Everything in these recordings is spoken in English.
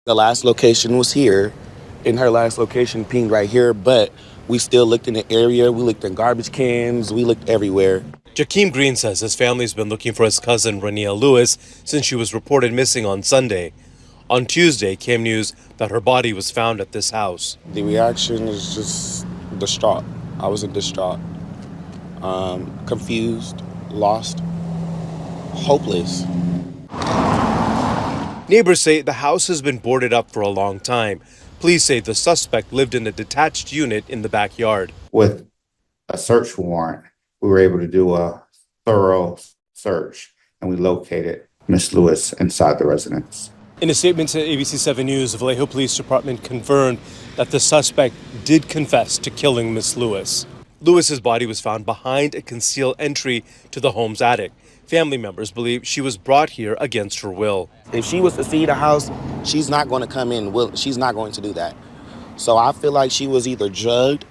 The last location was here, and her last location pinged right here, but we still looked in the area. We looked in garbage cans. We looked everywhere. Jakeem Green says his family's been looking for his cousin Renia Lewis since she was reported missing on Sunday. On Tuesday came news that her body was found at this house. The reaction is just distraught. I was in distraught, confused, lost, hopeless. Neighbors say the house has been boarded up for a long time. Police say the suspect lived in a detached unit in the backyard. With a search warrant, we were able to do a thorough search, and we located Miss Lewis inside the residence. In a statement to ABC 7 News, the Vallejo Police Department confirmed that the suspect did confess to killing Miss Lewis. Lewis's body was found behind a concealed entry to the home's attic. Family members believe she was brought here against her will. If she was to see the house, she's not going to come in. She's not going to do that. So I feel like she was either drugged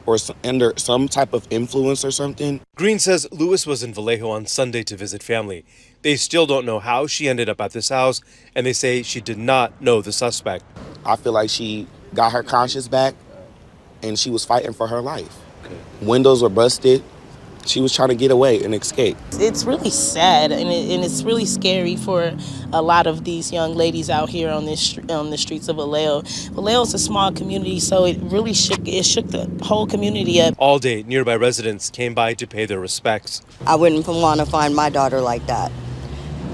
or under some type of influence or something. Green says Lewis was in Vallejo on Sunday to visit family. They still don't know how she ended up at this house, and they say she did not know the suspect. I feel like she got her conscience back, and she was fighting for her life. Windows were busted. She was trying to get away and escape. It's really sad, and it's really scary for a lot of these young ladies out here on the streets of Vallejo. Vallejo's a small community, so it really shook the whole community up. All day, nearby residents came by to pay their respects. I wouldn't want to find my daughter like that.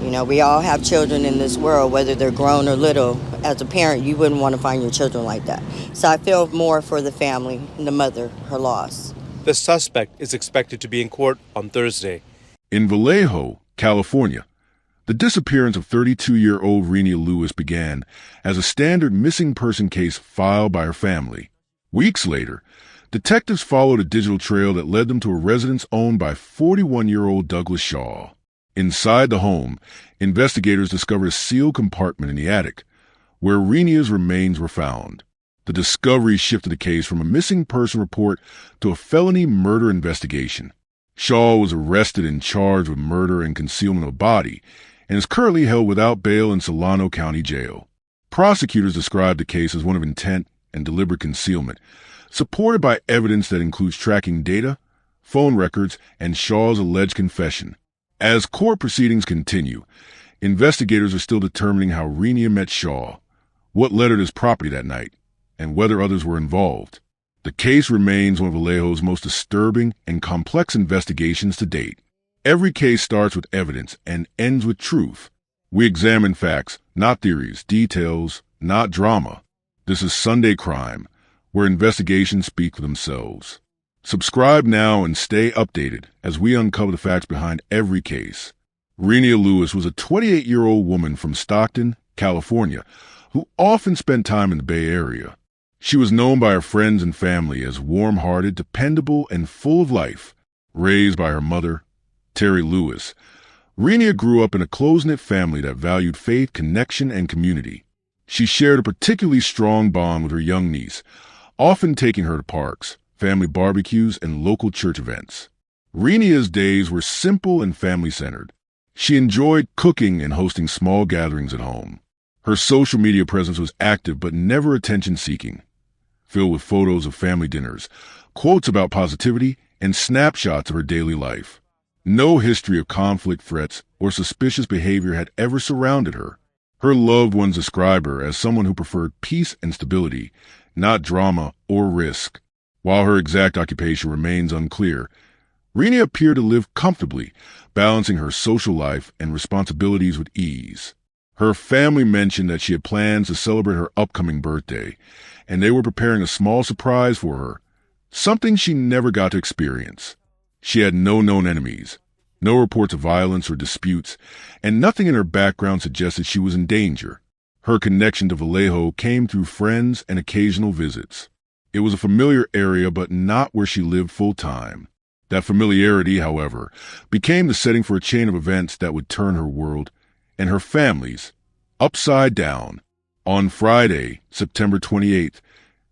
You know, we all have children in this world, whether they're grown or little. As a parent, you wouldn't want to find your children like that. So I feel more for the family, the mother, her loss. The suspect is expected to be in court on Thursday. In Vallejo, California, the disappearance of 32-year-old Renia Lewis began as a standard missing person case filed by her family. Weeks later, detectives followed a digital trail that led them to a residence owned by 41-year-old Douglas Shaw. Inside the home, investigators discovered a sealed compartment in the attic where Renia's remains were found. The discovery shifted the case from a missing person report to a felony murder investigation. Shaw was arrested and charged with murder and concealment of a body and is currently held without bail in Solano County Jail. Prosecutors described the case as one of intent and deliberate concealment, supported by evidence that includes tracking data, phone records, and Shaw's alleged confession. As court proceedings continue, investigators are still determining how Renia met Shaw, what led her to his property that night, and whether others were involved. The case remains one of Vallejo's most disturbing and complex investigations to date. Every case starts with evidence and ends with truth. We examine facts, not theories, details, not drama. This is Sunday Crime, where investigations speak for themselves. Subscribe now and stay updated as we uncover the facts behind every case. Renia Lewis was a 28-year-old woman from Stockton, California, who often spent time in the Bay Area. She was known by her friends and family as warm-hearted, dependable, and full of life. Raised by her mother, Terry Lewis, Renia grew up in a close-knit family that valued faith, connection, and community. She shared a particularly strong bond with her young niece, often taking her to parks, family barbecues, and local church events. Renia's days were simple and family-centered. She enjoyed cooking and hosting small gatherings at home. Her social media presence was active but never attention-seeking, filled with photos of family dinners, quotes about positivity, and snapshots of her daily life. No history of conflict, threats, or suspicious behavior had ever surrounded her. Her loved ones describe her as someone who preferred peace and stability, not drama or risk. While her exact occupation remains unclear, Renia appeared to live comfortably, balancing her social life and responsibilities with ease. Her family mentioned that she had plans to celebrate her upcoming birthday, and they were preparing a small surprise for her, something she never got to experience. She had no known enemies, no reports of violence or disputes, and nothing in her background suggested she was in danger. Her connection to Vallejo came through friends and occasional visits. It was a familiar area, but not where she lived full-time. That familiarity, however, became the setting for a chain of events that would turn her world and her family's upside down. On Friday, September 28,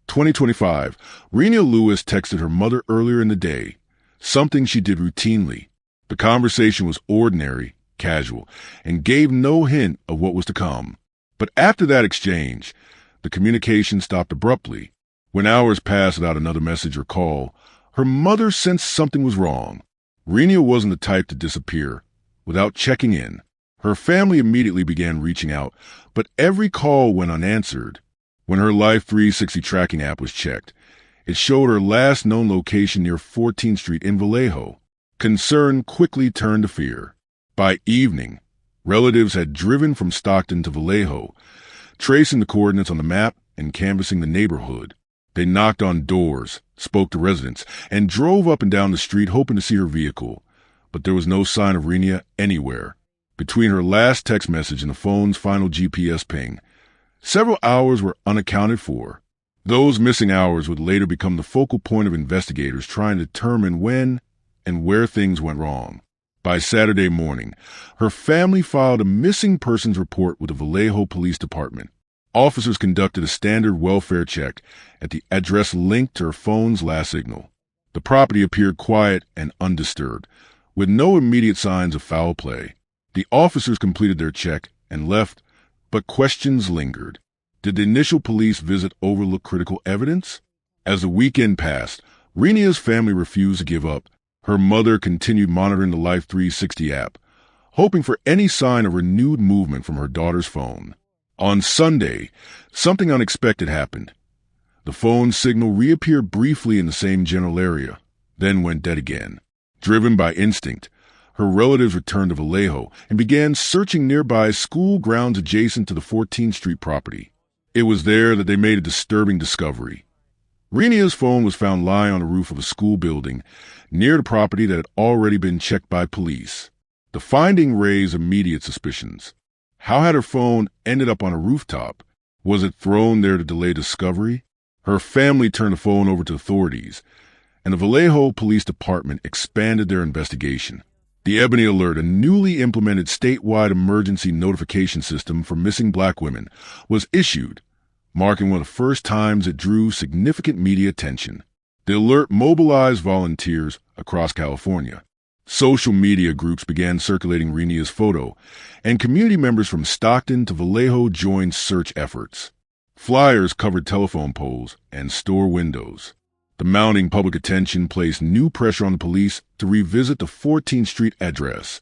2025, Renia Lewis texted her mother earlier in the day, something she did routinely. The conversation was ordinary, casual, and gave no hint of what was to come. But after that exchange, the communication stopped abruptly. When hours passed without another message or call, her mother sensed something was wrong. Renia wasn't the type to disappear without checking in. Her family immediately began reaching out, but every call went unanswered. When her Life 360 tracking app was checked, it showed her last known location near 14th Street in Vallejo. Concern quickly turned to fear. By evening, relatives had driven from Stockton to Vallejo, tracing the coordinates on the map and canvassing the neighborhood. They knocked on doors, spoke to residents, and drove up and down the street hoping to see her vehicle. But there was no sign of Renia anywhere. Between her last text message and the phone's final GPS ping, several hours were unaccounted for. Those missing hours would later become the focal point of investigators trying to determine when and where things went wrong. By Saturday morning, her family filed a missing persons report with the Vallejo Police Department. Officers conducted a standard welfare check at the address linked to her phone's last signal. The property appeared quiet and undisturbed, with no immediate signs of foul play. The officers completed their check and left, but questions lingered. Did the initial police visit overlook critical evidence? As the weekend passed, Renia's family refused to give up. Her mother continued monitoring the Life 360 app, hoping for any sign of renewed movement from her daughter's phone. On Sunday, something unexpected happened. The phone signal reappeared briefly in the same general area, then went dead again. Driven by instinct, her relatives returned to Vallejo and began searching nearby school grounds adjacent to the 14th Street property. It was there that they made a disturbing discovery. Renia's phone was found lying on the roof of a school building near the property that had already been checked by police. The finding raised immediate suspicions. How had her phone ended up on a rooftop? Was it thrown there to delay discovery? Her family turned the phone over to authorities, and the Vallejo Police Department expanded their investigation. The Ebony Alert, a newly implemented statewide emergency notification system for missing black women, was issued, marking one of the first times it drew significant media attention. The alert mobilized volunteers across California. Social media groups began circulating Renia's photo, and community members from Stockton to Vallejo joined search efforts. Flyers covered telephone poles and store windows. The mounting public attention placed new pressure on the police to revisit the 14th Street address,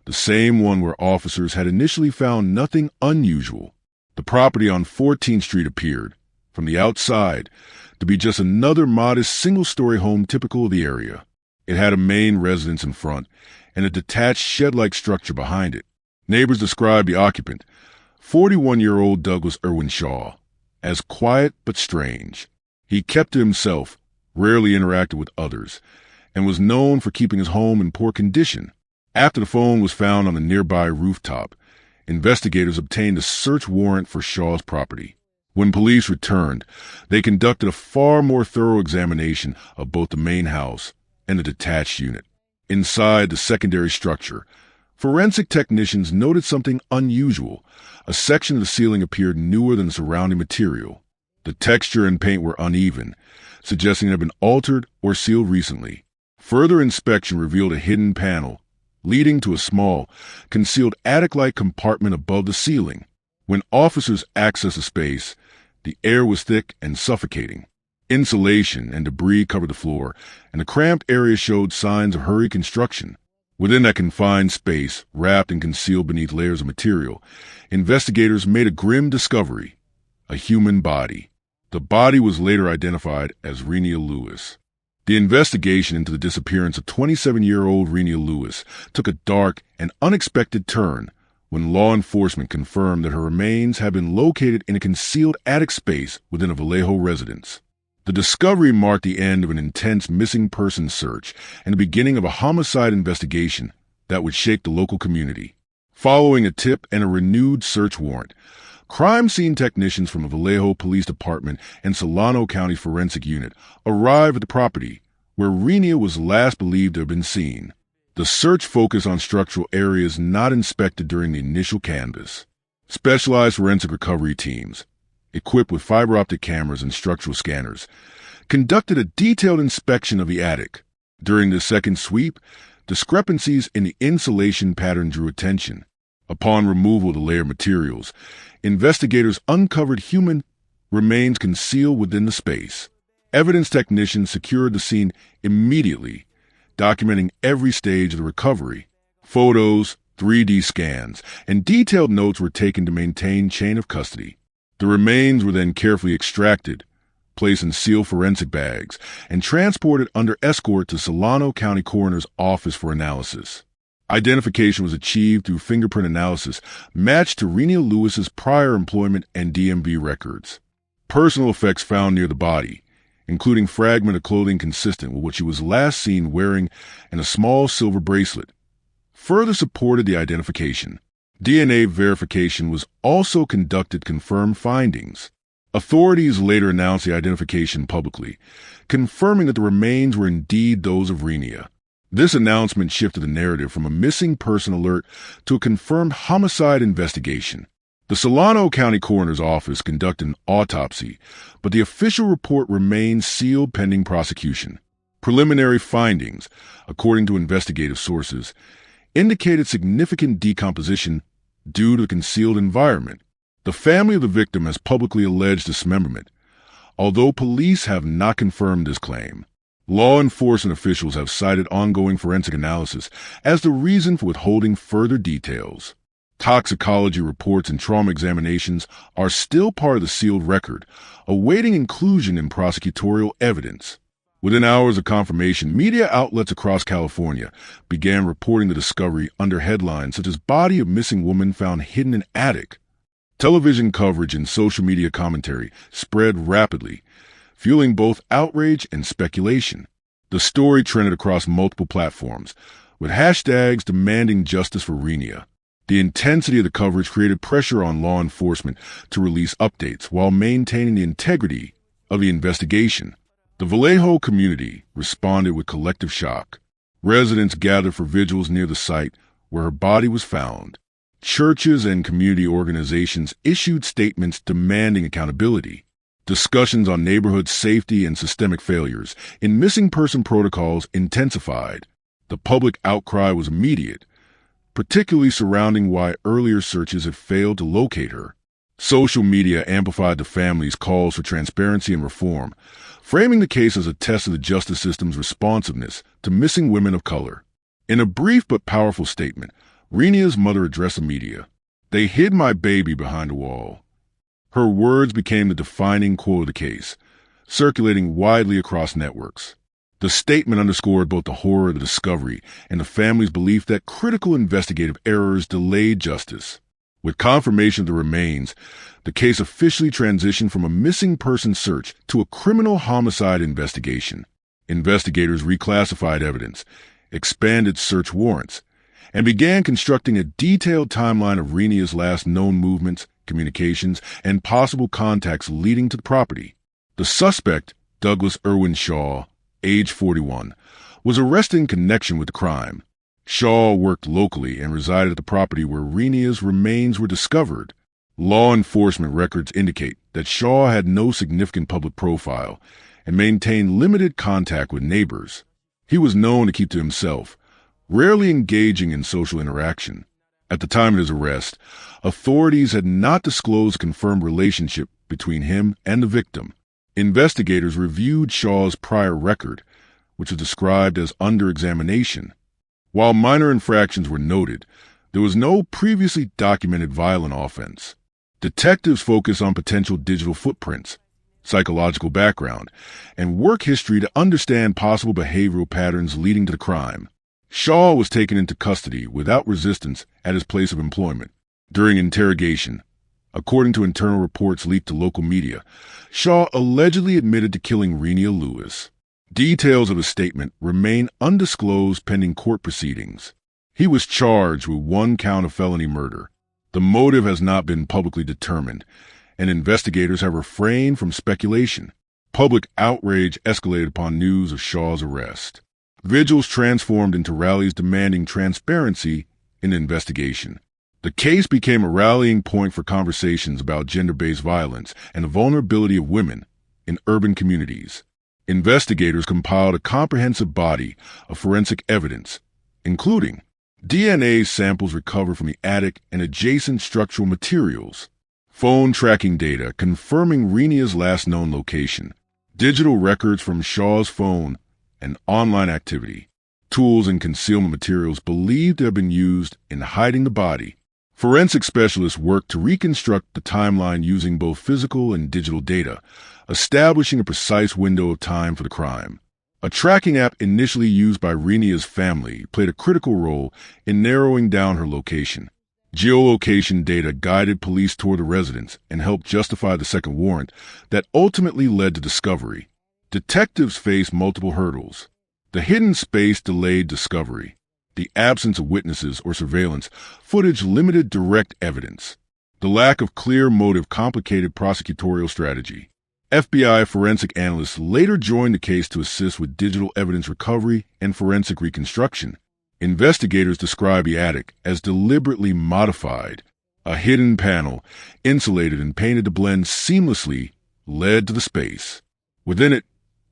the same one where officers had initially found nothing unusual. The property on 14th Street appeared, from the outside, to be just another modest single-story home typical of the area. It had a main residence in front and a detached shed-like structure behind it. Neighbors described the occupant, 41-year-old Douglas Irwin Shaw, as quiet but strange. He kept to himself, rarely interacted with others, and was known for keeping his home in poor condition. After the phone was found on the nearby rooftop, investigators obtained a search warrant for Shaw's property. When police returned, they conducted a far more thorough examination of both the main house and the detached unit. Inside the secondary structure, forensic technicians noted something unusual. A section of the ceiling appeared newer than the surrounding material. The texture and paint were uneven, suggesting it had been altered or sealed recently. Further inspection revealed a hidden panel, leading to a small, concealed attic-like compartment above the ceiling. When officers accessed the space, the air was thick and suffocating. Insulation and debris covered the floor, and the cramped area showed signs of hurried construction. Within that confined space, wrapped and concealed beneath layers of material, investigators made a grim discovery: a human body. The body was later identified as Renia Lewis. The investigation into the disappearance of 27-year-old Renia Lewis took a dark and unexpected turn when law enforcement confirmed that her remains had been located in a concealed attic space within a Vallejo residence. The discovery marked the end of an intense missing persons search and the beginning of a homicide investigation that would shake the local community. Following a tip and a renewed search warrant, crime scene technicians from the Vallejo Police Department and Solano County Forensic Unit arrived at the property where Renia was last believed to have been seen. The search focused on structural areas not inspected during the initial canvass. Specialized forensic recovery teams, equipped with fiber optic cameras and structural scanners, conducted a detailed inspection of the attic. During the second sweep, discrepancies in the insulation pattern drew attention. Upon removal of the layer materials, investigators uncovered human remains concealed within the space. Evidence technicians secured the scene immediately, documenting every stage of the recovery. Photos, 3D scans, and detailed notes were taken to maintain chain of custody. The remains were then carefully extracted, placed in sealed forensic bags, and transported under escort to Solano County Coroner's Office for analysis. Identification was achieved through fingerprint analysis matched to Renia Lewis's prior employment and DMV records. Personal effects found near the body, including fragment of clothing consistent with what she was last seen wearing and a small silver bracelet, further supported the identification. DNA verification was also conducted, confirmed findings. Authorities later announced the identification publicly, confirming that the remains were indeed those of Renia. This announcement shifted the narrative from a missing person alert to a confirmed homicide investigation. The Solano County Coroner's Office conducted an autopsy, but the official report remains sealed pending prosecution. Preliminary findings, according to investigative sources, indicated significant decomposition due to the concealed environment. The family of the victim has publicly alleged dismemberment, although police have not confirmed this claim. Law enforcement officials have cited ongoing forensic analysis as the reason for withholding further details. Toxicology reports and trauma examinations are still part of the sealed record, awaiting inclusion in prosecutorial evidence. Within hours of confirmation, media outlets across California began reporting the discovery under headlines such as "Body of Missing Woman Found Hidden in Attic." Television coverage and social media commentary spread rapidly, fueling both outrage and speculation. The story trended across multiple platforms, with hashtags demanding justice for Renia. The intensity of the coverage created pressure on law enforcement to release updates while maintaining the integrity of the investigation. The Vallejo community responded with collective shock. Residents gathered for vigils near the site where her body was found. Churches and community organizations issued statements demanding accountability. Discussions on neighborhood safety and systemic failures in missing person protocols intensified. The public outcry was immediate, particularly surrounding why earlier searches had failed to locate her. Social media amplified the family's calls for transparency and reform, framing the case as a test of the justice system's responsiveness to missing women of color. In a brief but powerful statement, Renia's mother addressed the media. "They hid my baby behind a wall." Her words became the defining quote of the case, circulating widely across networks. The statement underscored both the horror of the discovery and the family's belief that critical investigative errors delayed justice. With confirmation of the remains, the case officially transitioned from a missing person search to a criminal homicide investigation. Investigators reclassified evidence, expanded search warrants, and began constructing a detailed timeline of Renia's last known movements, communications, and possible contacts leading to the property. The suspect, Douglas Irwin Shaw, age 41, was arrested in connection with the crime. Shaw worked locally and resided at the property where Renia's remains were discovered. Law enforcement records indicate that Shaw had no significant public profile and maintained limited contact with neighbors. He was known to keep to himself, rarely engaging in social interaction. At the time of his arrest, authorities had not disclosed a confirmed relationship between him and the victim. Investigators reviewed Shaw's prior record, which was described as under examination. While minor infractions were noted, there was no previously documented violent offense. Detectives focused on potential digital footprints, psychological background, and work history to understand possible behavioral patterns leading to the crime. Shaw was taken into custody without resistance at his place of employment. During interrogation, according to internal reports leaked to local media, Shaw allegedly admitted to killing Renia Lewis. Details of his statement remain undisclosed pending court proceedings. He was charged with 1 count of felony murder. The motive has not been publicly determined, and investigators have refrained from speculation. Public outrage escalated upon news of Shaw's arrest. Vigils transformed into rallies demanding transparency in the investigation. The case became a rallying point for conversations about gender-based violence and the vulnerability of women in urban communities. Investigators compiled a comprehensive body of forensic evidence, including DNA samples recovered from the attic and adjacent structural materials. Phone tracking data confirming Renia's last known location. Digital records from Shaw's phone and online activity. Tools and concealment materials believed to have been used in hiding the body. Forensic specialists worked to reconstruct the timeline using both physical and digital data, establishing a precise window of time for the crime. A tracking app initially used by Renia's family played a critical role in narrowing down her location. Geolocation data guided police toward the residence and helped justify the second warrant that ultimately led to discovery. Detectives faced multiple hurdles. The hidden space delayed discovery. The absence of witnesses or surveillance footage limited direct evidence. The lack of clear motive complicated prosecutorial strategy. FBI forensic analysts later joined the case to assist with digital evidence recovery and forensic reconstruction. Investigators describe the attic as deliberately modified. A hidden panel, insulated and painted to blend seamlessly, led to the space. Within it,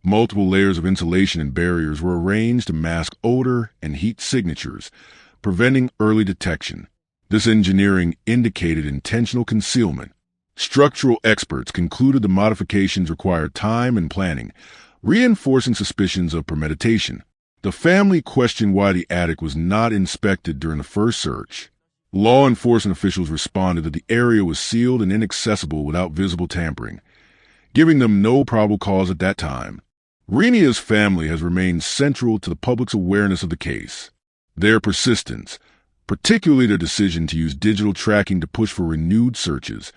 multiple layers of insulation and barriers were arranged to mask odor and heat signatures, preventing early detection. This engineering indicated intentional concealment. Structural experts concluded the modifications required time and planning, reinforcing suspicions of premeditation. The family questioned why the attic was not inspected during the first search. Law enforcement officials responded that the area was sealed and inaccessible without visible tampering, giving them no probable cause at that time. Renia's family has remained central to the public's awareness of the case. Their persistence, particularly their decision to use digital tracking to push for renewed searches,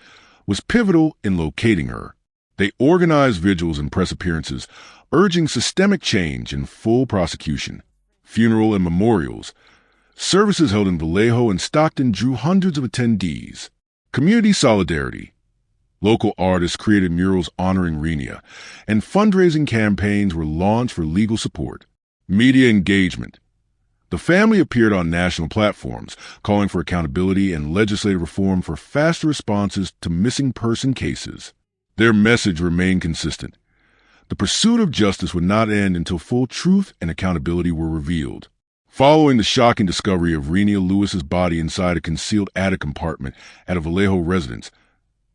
was pivotal in locating her. They organized vigils and press appearances, urging systemic change and full prosecution. Funeral and memorials. Services held in Vallejo and Stockton drew hundreds of attendees. Community solidarity. Local artists created murals honoring Renia, and fundraising campaigns were launched for legal support. Media engagement. The family appeared on national platforms, calling for accountability and legislative reform for faster responses to missing person cases. Their message remained consistent. The pursuit of justice would not end until full truth and accountability were revealed. Following the shocking discovery of Renia Lewis's body inside a concealed attic compartment at a Vallejo residence,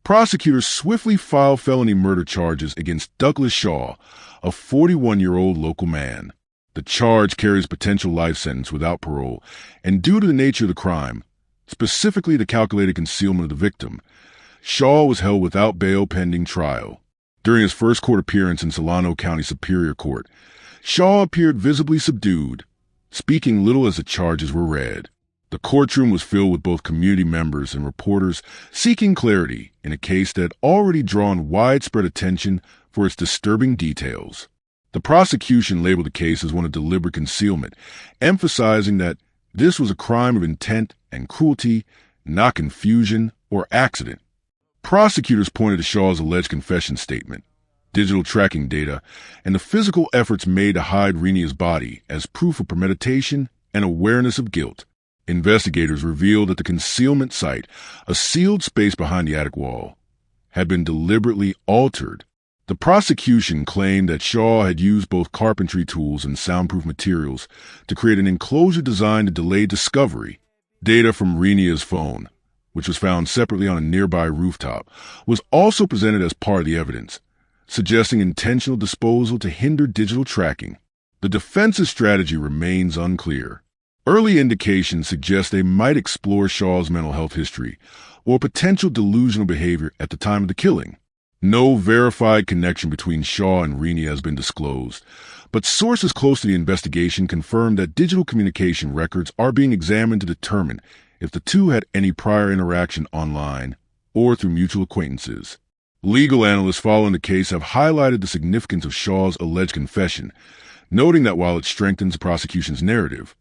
prosecutors swiftly filed felony murder charges against Douglas Shaw, a 41-year-old local man. The charge carries potential life sentence without parole, and due to the nature of the crime, specifically the calculated concealment of the victim, Shaw was held without bail pending trial. During his first court appearance in Solano County Superior Court, Shaw appeared visibly subdued, speaking little as the charges were read. The courtroom was filled with both community members and reporters seeking clarity in a case that had already drawn widespread attention for its disturbing details. The prosecution labeled the case as one of deliberate concealment, emphasizing that this was a crime of intent and cruelty, not confusion or accident. Prosecutors pointed to Shaw's alleged confession statement, digital tracking data, and the physical efforts made to hide Renia's body as proof of premeditation and awareness of guilt. Investigators revealed that the concealment site, a sealed space behind the attic wall, had been deliberately altered. The prosecution claimed that Shaw had used both carpentry tools and soundproof materials to create an enclosure designed to delay discovery. Data from Renia's phone, which was found separately on a nearby rooftop, was also presented as part of the evidence, suggesting intentional disposal to hinder digital tracking. The defense's strategy remains unclear. Early indications suggest they might explore Shaw's mental health history or potential delusional behavior at the time of the killing. No verified connection between Shaw and Renia has been disclosed, but sources close to the investigation confirm that digital communication records are being examined to determine if the two had any prior interaction online or through mutual acquaintances. Legal analysts following the case have highlighted the significance of Shaw's alleged confession, noting that while it strengthens the prosecution's narrative,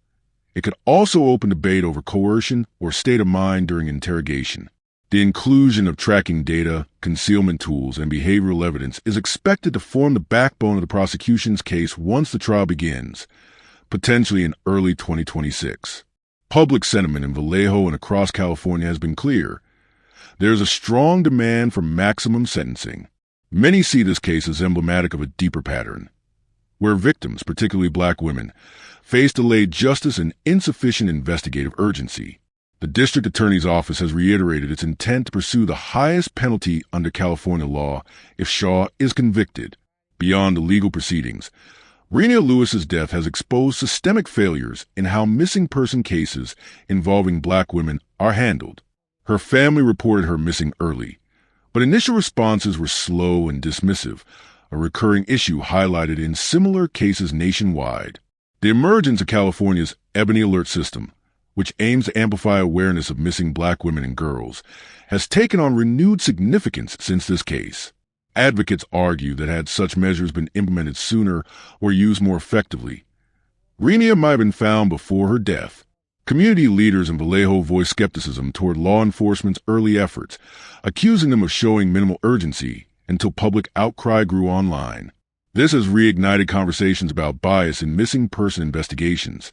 it could also open debate over coercion or state of mind during interrogation. The inclusion of tracking data, concealment tools, and behavioral evidence is expected to form the backbone of the prosecution's case once the trial begins, potentially in early 2026. Public sentiment in Vallejo and across California has been clear. There is a strong demand for maximum sentencing. Many see this case as emblematic of a deeper pattern, where victims, particularly black women, face delayed justice and insufficient investigative urgency. The district attorney's office has reiterated its intent to pursue the highest penalty under California law if Shaw is convicted. Beyond the legal proceedings, Renia Lewis's death has exposed systemic failures in how missing person cases involving Black women are handled. Her family reported her missing early, but initial responses were slow and dismissive, a recurring issue highlighted in similar cases nationwide. The emergence of California's Ebony Alert system, which aims to amplify awareness of missing Black women and girls, has taken on renewed significance since this case. Advocates argue that had such measures been implemented sooner or used more effectively, Renia might have been found before her death. Community leaders in Vallejo voiced skepticism toward law enforcement's early efforts, accusing them of showing minimal urgency until public outcry grew online. This has reignited conversations about bias in missing person investigations,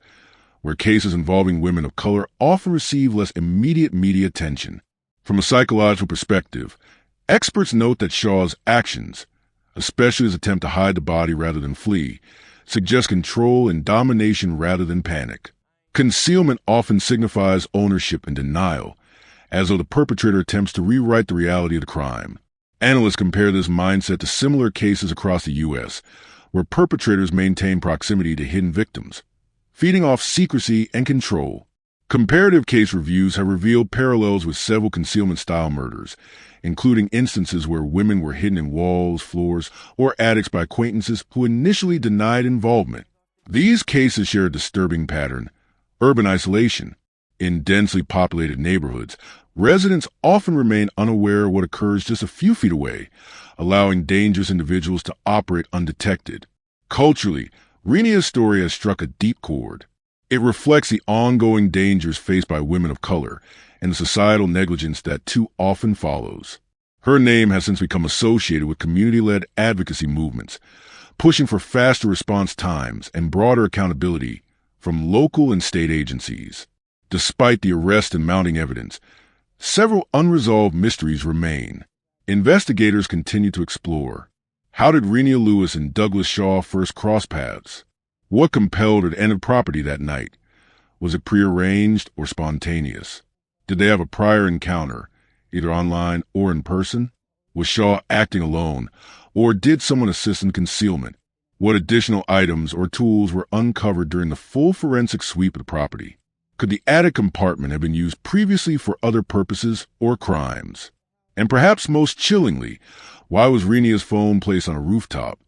where cases involving women of color often receive less immediate media attention. From a psychological perspective, experts note that Shaw's actions, especially his attempt to hide the body rather than flee, suggest control and domination rather than panic. Concealment often signifies ownership and denial, as though the perpetrator attempts to rewrite the reality of the crime. Analysts compare this mindset to similar cases across the U.S., where perpetrators maintain proximity to hidden victims, feeding off secrecy and control. Comparative case reviews have revealed parallels with several concealment-style murders, including instances where women were hidden in walls, floors, or attics by acquaintances who initially denied involvement. These cases share a disturbing pattern: urban isolation. In densely populated neighborhoods, residents often remain unaware of what occurs just a few feet away, allowing dangerous individuals to operate undetected. Culturally, Renia's story has struck a deep chord. It reflects the ongoing dangers faced by women of color and the societal negligence that too often follows. Her name has since become associated with community-led advocacy movements, pushing for faster response times and broader accountability from local and state agencies. Despite the arrest and mounting evidence, several unresolved mysteries remain. Investigators continue to explore. How did Renia Lewis and Douglas Shaw first cross paths? What compelled her to enter property that night? Was it prearranged or spontaneous? Did they have a prior encounter, either online or in person? Was Shaw acting alone, or did someone assist in concealment? What additional items or tools were uncovered during the full forensic sweep of the property? Could the attic compartment have been used previously for other purposes or crimes? And perhaps most chillingly, why was Renia's phone placed on a rooftop,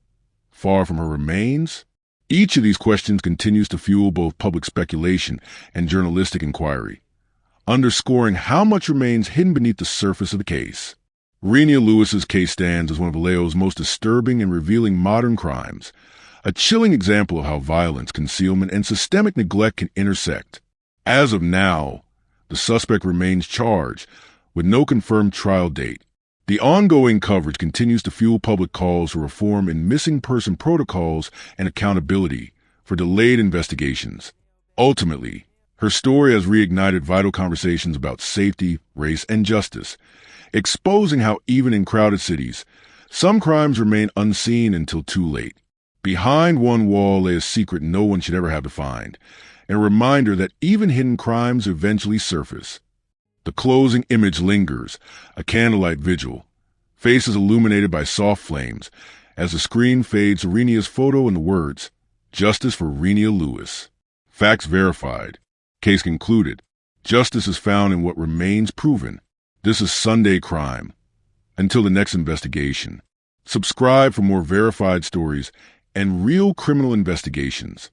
far from her remains? Each of these questions continues to fuel both public speculation and journalistic inquiry, underscoring how much remains hidden beneath the surface of the case. Renia Lewis's case stands as one of Vallejo's most disturbing and revealing modern crimes, a chilling example of how violence, concealment, and systemic neglect can intersect. As of now, the suspect remains charged, with no confirmed trial date. The ongoing coverage continues to fuel public calls for reform in missing person protocols and accountability for delayed investigations. Ultimately, her story has reignited vital conversations about safety, race, and justice, exposing how even in crowded cities, some crimes remain unseen until too late. Behind one wall lay a secret no one should ever have to find, and a reminder that even hidden crimes eventually surface. The closing image lingers, a candlelight vigil, faces illuminated by soft flames, as the screen fades to Renia's photo and the words, "Justice for Renia Lewis." Facts verified. Case concluded. Justice is found in what remains proven. This is Sunday Crime. Until the next investigation, subscribe for more verified stories and real criminal investigations.